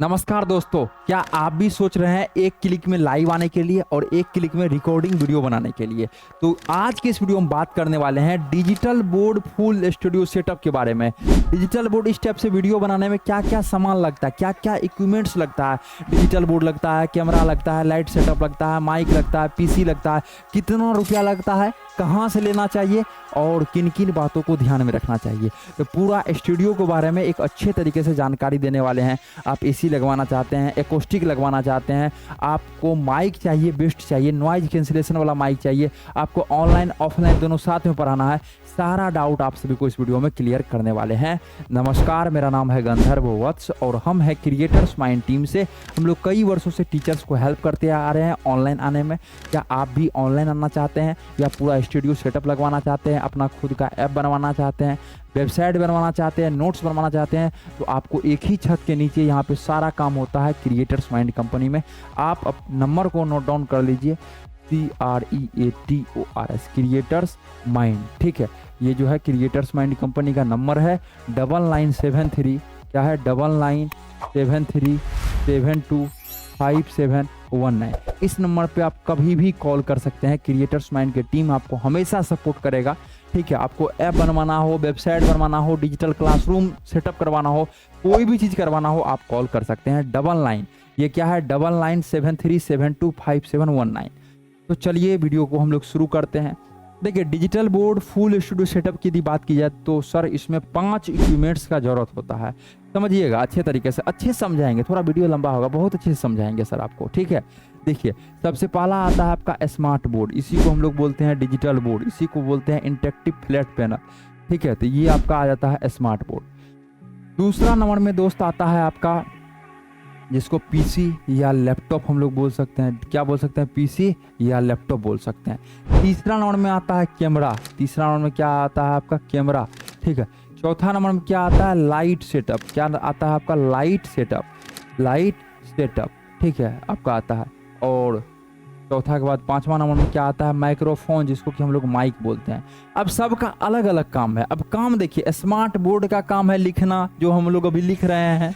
नमस्कार दोस्तों, क्या आप भी सोच रहे हैं एक क्लिक में लाइव आने के लिए और एक क्लिक में रिकॉर्डिंग वीडियो बनाने के लिए? तो आज के इस वीडियो में बात करने वाले हैं digital board full studio setup के बारे में। डिजिटल बोर्ड स्टेप से वीडियो बनाने में क्या क्या सामान लगता है, क्या क्या इक्विपमेंट्स लगता है। डिजिटल बोर्ड लगता है, कैमरा लगता है, लाइट सेटअप लगता है, माइक लगता है, पीसी लगता है, कितना रुपया लगता है, कहाँ से लेना चाहिए और किन किन बातों को ध्यान में रखना चाहिए। तो पूरा स्टूडियो के बारे में एक अच्छे तरीके से जानकारी देने वाले हैं। आप एसी लगवाना चाहते हैं, एकोस्टिक लगवाना चाहते हैं, आपको माइक चाहिए, बेस्ट चाहिए, नॉइज कैंसिलेशन वाला माइक चाहिए, आपको ऑनलाइन ऑफलाइन दोनों साथ में पढ़ाना है, सारा डाउट आप सभी को इस वीडियो में क्लियर करने वाले हैं। नमस्कार, मेरा नाम है गंधर्व वत्स और हम है क्रिएटर्स माइंड टीम से। हम लोग कई वर्षों से टीचर्स को हेल्प करते आ रहे हैं ऑनलाइन आने में। क्या आप भी ऑनलाइन आना चाहते हैं या पूरा स्टूडियो सेटअप लगवाना चाहते हैं, अपना खुद का ऐप बनवाना चाहते हैं, वेबसाइट बनवाना चाहते हैं, नोट्स बनवाना चाहते हैं, तो आपको एक ही छत के नीचे यहाँ पे सारा काम होता है क्रिएटर्स माइंड कंपनी में। आप नंबर को नोट डाउन कर लीजिए, CREATORS क्रिएटर्स माइंड, ठीक है। ये जो है क्रिएटर्स माइंड कंपनी का नंबर है 9973, क्या है 9973725719। इस नंबर पे आप कभी भी कॉल कर सकते हैं। क्रिएटर्स माइंड की टीम आपको हमेशा सपोर्ट करेगा, ठीक है। आपको ऐप बनवाना हो, वेबसाइट बनवाना हो, डिजिटल क्लासरूम सेटअप करवाना हो, कोई भी चीज़ करवाना हो, आप कॉल कर सकते हैं 99, ये क्या है 9973725719। तो चलिए वीडियो को हम लोग शुरू करते हैं। देखिए, digital board full studio setup की यदि बात की जाए तो सर इसमें 5 इक्विपमेंट्स का जरूरत होता है। समझिएगा अच्छे तरीके से, अच्छे से समझाएंगे, थोड़ा वीडियो लंबा होगा, बहुत अच्छे से समझाएंगे सर आपको, ठीक है। देखिए, सबसे पहला आता है आपका स्मार्ट बोर्ड, इसी को हम लोग बोलते हैं डिजिटल बोर्ड, इसी को बोलते हैं इंटरेक्टिव फ्लैट पैनल, ठीक है। तो ये आपका आ जाता है स्मार्ट बोर्ड। दूसरा नंबर में दोस्त आता है आपका, जिसको पीसी या लैपटॉप हम लोग बोल सकते हैं। क्या बोल सकते हैं? पीसी या लैपटॉप बोल सकते हैं। तीसरा नंबर में आता है कैमरा, तीसरा नंबर में क्या आता है आपका? कैमरा, ठीक है। चौथा नंबर में क्या आता है? लाइट सेटअप, क्या आता है आपका? लाइट सेटअप, लाइट सेटअप, ठीक है, आपका आता है। और चौथा के बाद पांचवा नंबर में क्या आता है? माइक्रोफोन, जिसको कि हम लोग माइक बोलते हैं। अब सबका अलग अलग काम है। अब काम देखिए, स्मार्ट बोर्ड का काम है लिखना, जो हम लोग अभी लिख रहे हैं।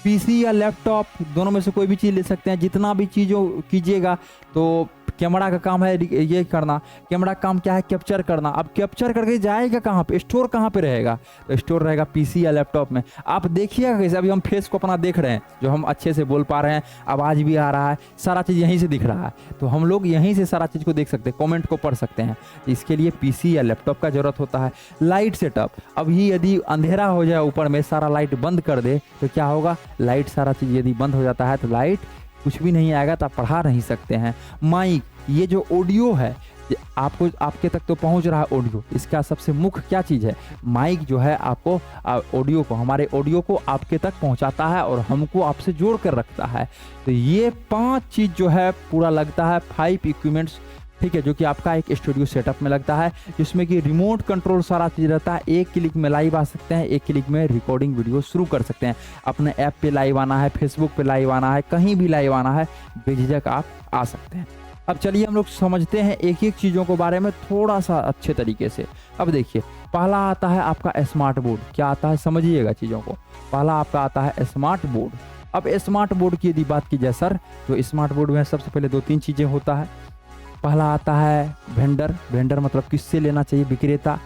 पीसी या लैपटॉप दोनों में से कोई भी चीज़ ले सकते हैं। जितना भी चीज़ों कीजिएगा तो कैमरा का काम है ये करना। कैमरा का काम क्या है? कैप्चर करना। अब कैप्चर करके जाएगा कहाँ पे? स्टोर कहाँ पे रहेगा? तो स्टोर रहेगा पीसी या लैपटॉप में। आप देखिएगा कैसे, अभी हम फेस को अपना देख रहे हैं, जो हम अच्छे से बोल पा रहे हैं, आवाज़ भी आ रहा है, सारा चीज़ यहीं से दिख रहा है, तो हम लोग यहीं से सारा चीज़ को देख सकते हैं, कॉमेंट को पढ़ सकते हैं। इसके लिए पीसी या लैपटॉप का ज़रूरत होता है। लाइट सेटअप, अभी यदि अंधेरा हो जाए, ऊपर में सारा लाइट बंद कर दे तो क्या होगा? लाइट सारा चीज़ यदि बंद हो जाता है तो लाइट कुछ भी नहीं आएगा, तो आप पढ़ा नहीं सकते हैं। माइक, ये जो ऑडियो है, आपको आपके तक तो पहुंच रहा है ऑडियो, इसका सबसे मुख्य क्या चीज़ है? माइक जो है आपको ऑडियो को, हमारे ऑडियो को आपके तक पहुंचाता है और हमको आपसे जोड़ कर रखता है। तो ये 5 चीज़ जो है पूरा लगता है, 5 इक्विपमेंट्स, ठीक है, जो कि आपका एक स्टूडियो सेटअप में लगता है, जिसमें कि रिमोट कंट्रोल सारा चीज़ रहता है। एक क्लिक में लाइव आ सकते हैं, एक क्लिक में रिकॉर्डिंग वीडियो शुरू कर सकते हैं। अपने ऐप पे लाइव आना है, फेसबुक पे लाइव आना है, कहीं भी लाइव आना है, बेझिझक आप आ सकते हैं। अब चलिए हम लोग समझते हैं एक एक चीज़ों के बारे में थोड़ा सा अच्छे तरीके से। अब देखिए, पहला आता है आपका स्मार्ट बोर्ड। क्या आता है? समझिएगा चीज़ों को। पहला आपका आता है स्मार्ट बोर्ड। अब स्मार्ट बोर्ड की यदि बात की जाए सर, तो स्मार्ट बोर्ड में सबसे पहले 2-3 चीज़ें होता है। पहला आता है वेंडर। वेंडर मतलब किससे लेना चाहिए? विक्रेता,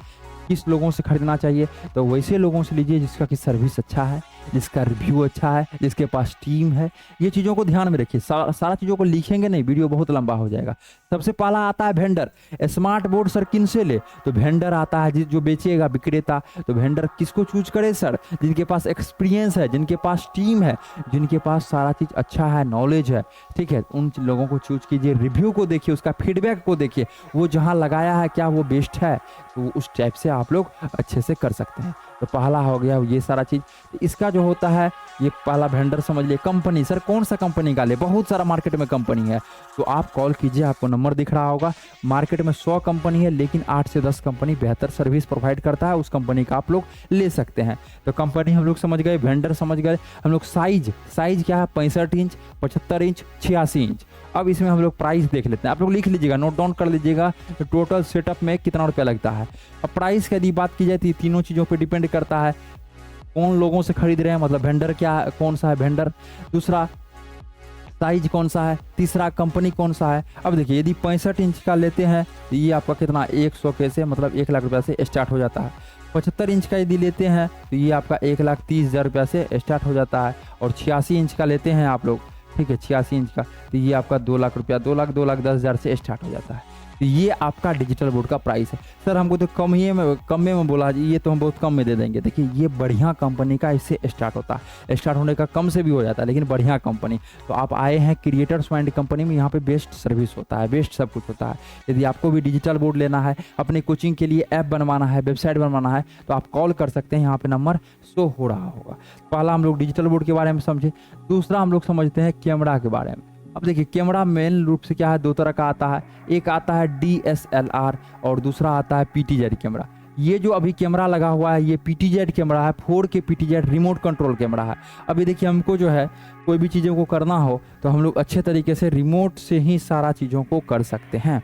किस लोगों से खरीदना चाहिए? तो वैसे लोगों से लीजिए जिसका कि सर्विस अच्छा है, जिसका रिव्यू अच्छा है, जिसके पास टीम है। ये चीज़ों को ध्यान में रखिए, सारा चीज़ों को लिखेंगे नहीं, वीडियो बहुत लंबा हो जाएगा। सबसे पहला आता है वेंडर। स्मार्ट बोर्ड सर किन से ले? तो वेंडर आता है जो बेचेगा, विक्रेता। तो वेंडर किसको चूज करे सर? जिनके पास एक्सपीरियंस है, जिनके पास टीम है, जिनके पास सारा चीज़ अच्छा है, नॉलेज है, ठीक है, उन लोगों को चूज कीजिए। रिव्यू को देखिए, उसका फीडबैक को देखिए, वो जहाँ लगाया है क्या वो बेस्ट है, तो उस टाइप से आप लोग अच्छे से कर सकते हैं। तो पहला हो गया ये सारा चीज़। इसका जो होता है, ये पहला वेंडर समझ लिए। कंपनी, सर कौन सा कंपनी का ले? बहुत सारा मार्केट में कंपनी है, तो आप कॉल कीजिए, आपको नंबर दिख रहा होगा। मार्केट में 100 कंपनी है, लेकिन 8 से 10 कंपनी बेहतर सर्विस प्रोवाइड करता है, उस कंपनी का आप लोग ले सकते हैं। तो कंपनी हम लोग समझ गए, वेंडर समझ गए। हम लोग साइज क्या है? 65 इंच, 75 इंच, 86 इंच। अब इसमें हम लोग प्राइस देख लेते हैं। आप लोग लिख लीजिएगा, नोट डाउन कर लीजिएगा, तो टोटल सेटअप में कितना रुपया लगता है। अब प्राइस की यदि बात की जाए तो तीनों चीज़ों पर डिपेंड करता है। कौन लोगों से खरीद रहे हैं, मतलब वेंडर क्या है, कौन सा है वेंडर, दूसरा साइज कौन सा है, तीसरा कंपनी कौन सा है। अब देखिए यदि 65 इंच का लेते हैं तो ये आपका कितना 100 के से मतलब 1 लाख रुपया से स्टार्ट हो जाता है। 75 इंच का यदि लेते हैं तो ये आपका 1,30,000 रुपया से स्टार्ट हो जाता है। और 86 इंच का लेते हैं आप लोग, ठीक है 86 इंच का, तो ये आपका 2 लाख रुपया 2,10,000 से स्टार्ट हो जाता है। तो ये आपका डिजिटल बोर्ड का प्राइस है। सर हमको तो कम में बोला जी, ये तो हम बहुत कम में दे देंगे। देखिए ये बढ़िया कंपनी का इससे स्टार्ट होता है, स्टार्ट होने का कम से भी हो जाता है, लेकिन बढ़िया कंपनी। तो आप आए हैं क्रिएटर्स माइंड कंपनी में, यहाँ पे बेस्ट सर्विस होता है, बेस्ट सब कुछ होता है। यदि आपको भी डिजिटल बोर्ड लेना है, अपने कोचिंग के लिए ऐप बनवाना है, वेबसाइट बनवाना है, तो आप कॉल कर सकते हैं, यहाँ पे नंबर शो हो रहा होगा। पहला हम लोग डिजिटल बोर्ड के बारे में समझे। दूसरा हम लोग समझते हैं कैमरा के बारे में। अब देखिए कैमरा मेन रूप से क्या है, दो तरह का आता है, एक आता है DSLR और दूसरा आता है PTZ कैमरा। ये जो अभी कैमरा लगा हुआ है ये PTZ कैमरा है, 4K PTZ remote control camera है। अभी देखिए हमको जो है कोई भी चीज़ों को करना हो तो हम लोग अच्छे तरीके से रिमोट से ही सारा चीज़ों को कर सकते हैं।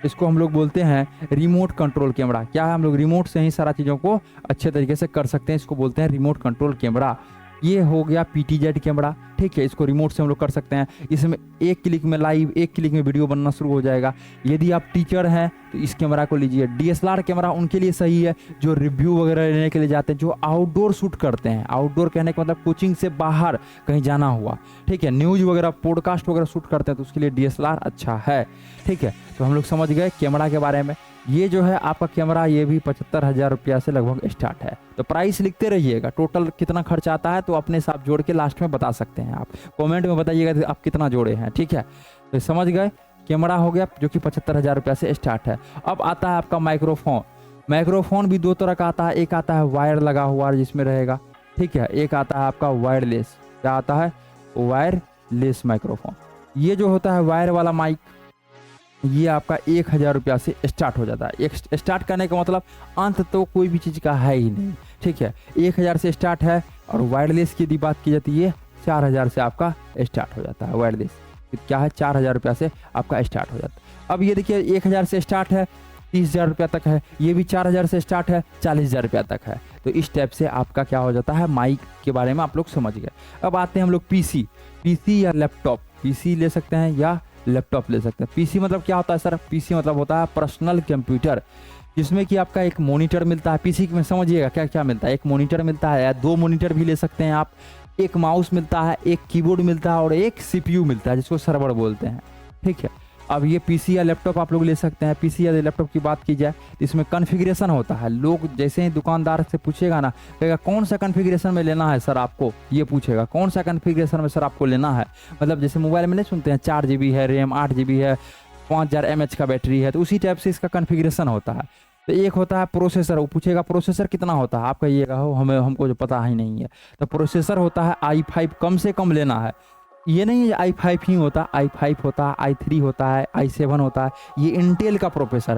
इसको हम लोग बोलते हैं रिमोट कंट्रोल कैमरा। क्या है, हम लोग रिमोट से ही सारा चीज़ों को अच्छे तरीके से कर सकते हैं, इसको बोलते हैं रिमोट कंट्रोल कैमरा। ये हो गया PTZ कैमरा, ठीक है, इसको रिमोट से हम लोग कर सकते हैं। इसमें एक क्लिक में लाइव, एक क्लिक में वीडियो बनना शुरू हो जाएगा। यदि आप टीचर हैं तो इस कैमरा को लीजिए। DSLR कैमरा उनके लिए सही है जो रिव्यू वगैरह लेने के लिए जाते हैं, जो आउटडोर शूट करते हैं। आउटडोर कहने का मतलब कोचिंग से बाहर कहीं जाना हुआ, ठीक है, न्यूज़ वगैरह पॉडकास्ट वगैरह शूट करते हैं तो उसके लिए DSLR अच्छा है, ठीक है। तो हम लोग समझ गए कैमरा के बारे में। ये जो है आपका कैमरा ये भी 75,000 रुपया से लगभग स्टार्ट है। तो प्राइस लिखते रहिएगा, टोटल कितना खर्च आता है तो अपने हिसाब जोड़ के लास्ट में बता सकते हैं। आप कमेंट में बताइएगा आप कितना जोड़े हैं, ठीक है। तो समझ गए, कैमरा हो गया जो कि 75,000 रुपया से स्टार्ट है। अब आता है आपका माइक्रोफोन। माइक्रोफोन भी दो तरह का आता है, एक आता है वायर लगा हुआ जिसमें रहेगा, ठीक है, एक आता है आपका वायरलेस। क्या आता है, वायरलेस माइक्रोफोन। ये जो होता है वायर वाला माइक, ये आपका 1,000 रुपया से स्टार्ट हो जाता है। एक स्टार्ट करने का मतलब अंत तो कोई भी चीज़ का है ही नहीं, ठीक है। 1,000 से स्टार्ट है। और वायरलेस की यदि बात की जाती है 4,000 से आपका स्टार्ट हो जाता है। वायरलेस क्या है, 4,000 रुपया से आपका स्टार्ट हो जाता है। अब ये देखिए 1,000 से स्टार्ट है, 30,000 रुपया तक है। ये भी 4,000 से स्टार्ट है, 40,000 रुपया तक है। तो इस टाइप से आपका क्या हो जाता है, माइक के बारे में आप लोग समझ गए। अब आते हैं हम लोग पीसी या लैपटॉप। पीसी ले सकते हैं या लैपटॉप ले सकते हैं। पीसी मतलब क्या होता है सर, पीसी मतलब होता है पर्सनल कंप्यूटर, जिसमें कि आपका एक मॉनिटर मिलता है। पीसी में समझिएगा क्या क्या मिलता है, एक मॉनिटर मिलता है या 2 मॉनिटर भी ले सकते हैं आप, एक माउस मिलता है, एक कीबोर्ड मिलता है और एक CPU मिलता है जिसको सर्वर बोलते हैं, ठीक है। अब ये पीसी या लैपटॉप आप लोग ले सकते हैं। पीसी या लैपटॉप की बात की जाए तो इसमें कॉन्फ़िगरेशन होता है। लोग जैसे ही दुकानदार से पूछेगा ना, कहेगा कौन सा कॉन्फ़िगरेशन में लेना है सर आपको, ये पूछेगा कौन सा कॉन्फ़िगरेशन में सर आपको लेना है। मतलब जैसे मोबाइल में नहीं सुनते हैं 4 GB है रैम, 8 GB है, 5000 mAh का बैटरी है, तो उसी टाइप से इसका कॉन्फ़िगरेशन होता है। तो एक होता है प्रोसेसर, वो पूछेगा प्रोसेसर कितना होता है, आप कहिएगा हो हमको जो पता ही नहीं है। तो प्रोसेसर होता है i5 कम से कम लेना है। ये नहीं है i5 ही होता, i5 होता है, i3 होता है, i7 होता है। ये इंटेल का प्रोसेसर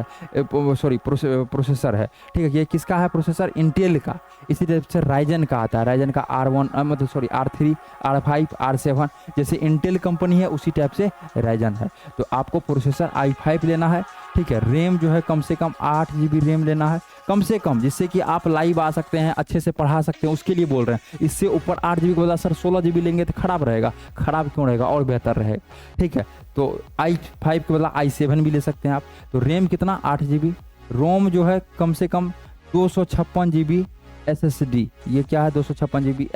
है, ठीक है। ये किसका है प्रोसेसर, इंटेल का। इसी टाइप से राइजन का आता है, राइजन का R3, R5, R7। जैसे इंटेल कंपनी है उसी टाइप से राइजन है। तो आपको प्रोसेसर i5 लेना है, ठीक है। रैम जो है कम से कम 8 GB रैम लेना है, कम से कम, जिससे कि आप लाइव आ सकते हैं, अच्छे से पढ़ा सकते हैं, उसके लिए बोल रहे हैं। इससे ऊपर 8 GB के बजाय सर 16 GB लेंगे तो खराब रहेगा। खराब क्यों रहेगा, और बेहतर रहेगा, ठीक है। तो i5 के बदला i7 भी ले सकते हैं आप। तो रैम कितना, 8 GB। रोम जो है कम से कम 256 GB SSD। ये क्या है, 256 GB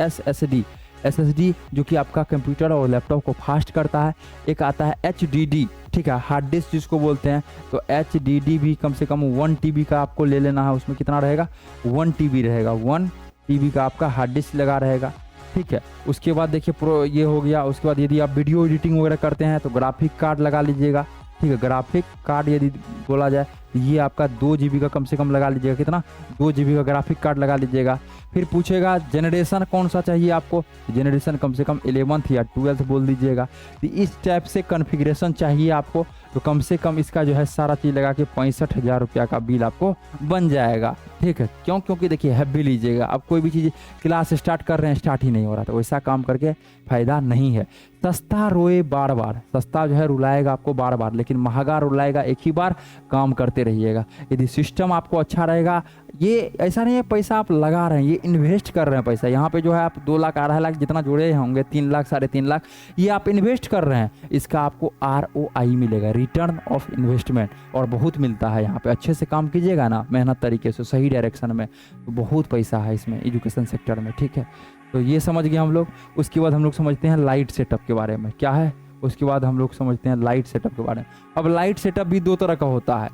SSD जो कि आपका कंप्यूटर और लैपटॉप को फास्ट करता है। एक आता है HDD, ठीक है, हार्ड डिस्क जिसको बोलते हैं। तो HDD भी कम से कम 1 TB का आपको ले लेना है। उसमें कितना रहेगा, 1 TB रहेगा, 1 TB का आपका हार्ड डिस्क लगा रहेगा, ठीक है। उसके बाद देखिए ये हो गया। उसके बाद यदि आप वीडियो एडिटिंग वगैरह करते हैं तो ग्राफिक कार्ड लगा लीजिएगा, ठीक है। ग्राफिक कार्ड यदि बोला जाए तो ये आपका 2 GB का कम से कम लगा लीजिएगा। कितना, 2 GB का ग्राफिक कार्ड लगा लीजिएगा। फिर पूछेगा जनरेशन कौन सा चाहिए आपको, जनरेशन कम से कम 11th या 12th बोल दीजिएगा। तो इस टाइप से कॉन्फ़िगरेशन चाहिए आपको, तो कम से कम इसका जो है सारा चीज़ लगा के 65,000 रुपया का बिल आपको बन जाएगा, ठीक है। क्योंकि देखिए हैवी लीजिएगा। अब कोई भी चीज़ क्लास स्टार्ट कर रहे हैं, स्टार्ट ही नहीं हो रहा, तो वैसा काम करके फ़ायदा नहीं है। सस्ता रोए बार बार, सस्ता जो है रुलाएगा आपको बार बार, लेकिन महंगा रुलाएगा एक ही बार। काम करते करते रहिएगा। यदि सिस्टम आपको अच्छा रहेगा, ये ऐसा नहीं है पैसा आप लगा रहे हैं, ये इन्वेस्ट कर रहे हैं पैसा। यहाँ पे जो है आप 2 लाख 2.5 लाख जितना जोड़े होंगे, 3 लाख 3.5 लाख, ये आप इन्वेस्ट कर रहे हैं, इसका आपको ROI मिलेगा, रिटर्न ऑफ इन्वेस्टमेंट, और बहुत मिलता है यहाँ पे। अच्छे से काम कीजिएगा ना, मेहनत तरीके से, सही डायरेक्शन में, तो बहुत पैसा है इसमें एजुकेशन सेक्टर में, ठीक है। तो ये समझ गए हम लोग। उसके बाद हम लोग समझते हैं लाइट सेटअप के बारे में, क्या है उसके बाद हम लोग समझते हैं लाइट सेटअप के बारे में। अब लाइट सेटअप भी 2 तरह का होता है।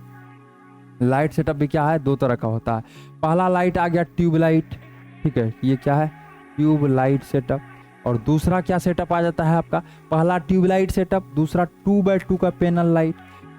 लाइट सेटअप भी क्या है, 2 तरह का होता है। पहला लाइट आ गया ट्यूब लाइट, ठीक है, ये क्या है, ट्यूब लाइट सेटअप। और दूसरा क्या सेटअप आ जाता है आपका, पहला ट्यूब लाइट सेटअप, दूसरा 2x2 का पैनल लाइट,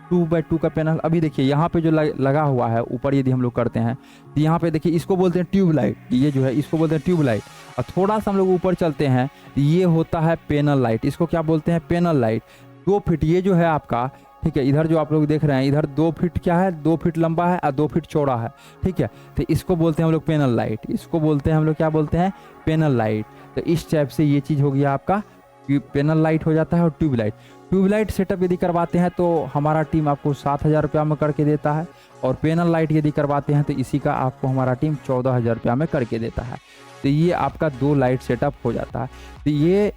2x2 का पैनल। अभी देखिए यहाँ पे जो लगा हुआ है ऊपर, यदि हम लोग करते हैं तो यहाँ पे देखिए इसको बोलते हैं ट्यूब लाइट, ये जो है इसको बोलते हैं ट्यूब लाइट। और थोड़ा सा हम लोग ऊपर चलते हैं तो ये होता है पैनल लाइट, इसको क्या बोलते हैं, पैनल लाइट। 2 फीट ये जो है आपका, ठीक है, इधर जो आप लोग देख रहे हैं, इधर 2 फीट क्या है, 2 फीट लंबा है और 2 फीट चौड़ा है, ठीक है। तो इसको बोलते हैं हम लोग पैनल लाइट, इसको बोलते हैं हम लोग क्या बोलते हैं, पैनल लाइट। तो इस टाइप से ये चीज़ हो गया आपका, पैनल लाइट हो जाता है। और ट्यूबलाइट सेटअप यदि करवाते हैं तो हमारा टीम आपको 7,000 रुपया में करके देता है, और पैनल लाइट यदि करवाते हैं तो इसी का आपको हमारा टीम 14,000 रुपया में करके देता है। तो ये आपका 2 लाइट सेटअप हो जाता है। तो ये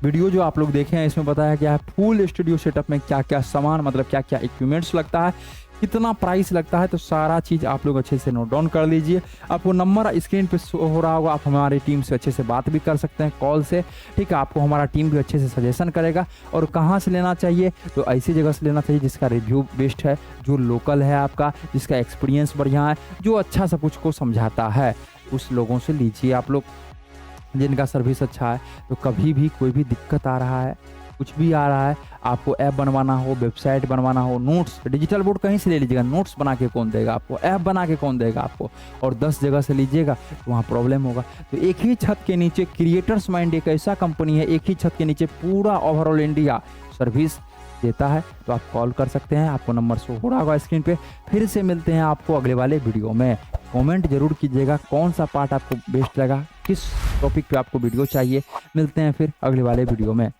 वीडियो जो आप लोग देखे हैं इसमें बताया गया है फुल स्टूडियो सेटअप में क्या क्या सामान, मतलब क्या क्या इक्विपमेंट्स लगता है, कितना प्राइस लगता है, तो सारा चीज़ आप लोग अच्छे से नोट डाउन कर लीजिए। आपको नंबर स्क्रीन पे शो हो रहा होगा, आप हमारी टीम से अच्छे से बात भी कर सकते हैं कॉल से, ठीक है। आपको हमारा टीम भी अच्छे से सजेशन करेगा। और कहाँ से लेना चाहिए, तो ऐसी जगह से लेना चाहिए जिसका रिव्यू बेस्ट है, जो लोकल है आपका, जिसका एक्सपीरियंस बढ़िया है, जो अच्छा सब कुछ को समझाता है, उस लोगों से लीजिए आप लोग, जिनका सर्विस अच्छा है। तो कभी भी कोई भी दिक्कत आ रहा है, कुछ भी आ रहा है, आपको ऐप बनवाना हो, वेबसाइट बनवाना हो, नोट्स, डिजिटल बोर्ड कहीं से ले लीजिएगा, नोट्स बना के कौन देगा आपको, ऐप बना के कौन देगा आपको, और 10 जगह से लीजिएगा तो वहाँ प्रॉब्लम होगा। तो एक ही छत के नीचे क्रिएटर्स माइंड एक ऐसा कंपनी है, एक ही छत के नीचे पूरा ओवरऑल इंडिया सर्विस देता है। तो आप कॉल कर सकते हैं, आपको नंबर शो हो रहा होगा स्क्रीन पे। फिर से मिलते हैं आपको अगले वाले वीडियो में। कमेंट जरूर कीजिएगा कौन सा पार्ट आपको बेस्ट लगा, किस टॉपिक पे आपको वीडियो चाहिए। मिलते हैं फिर अगले वाले वीडियो में।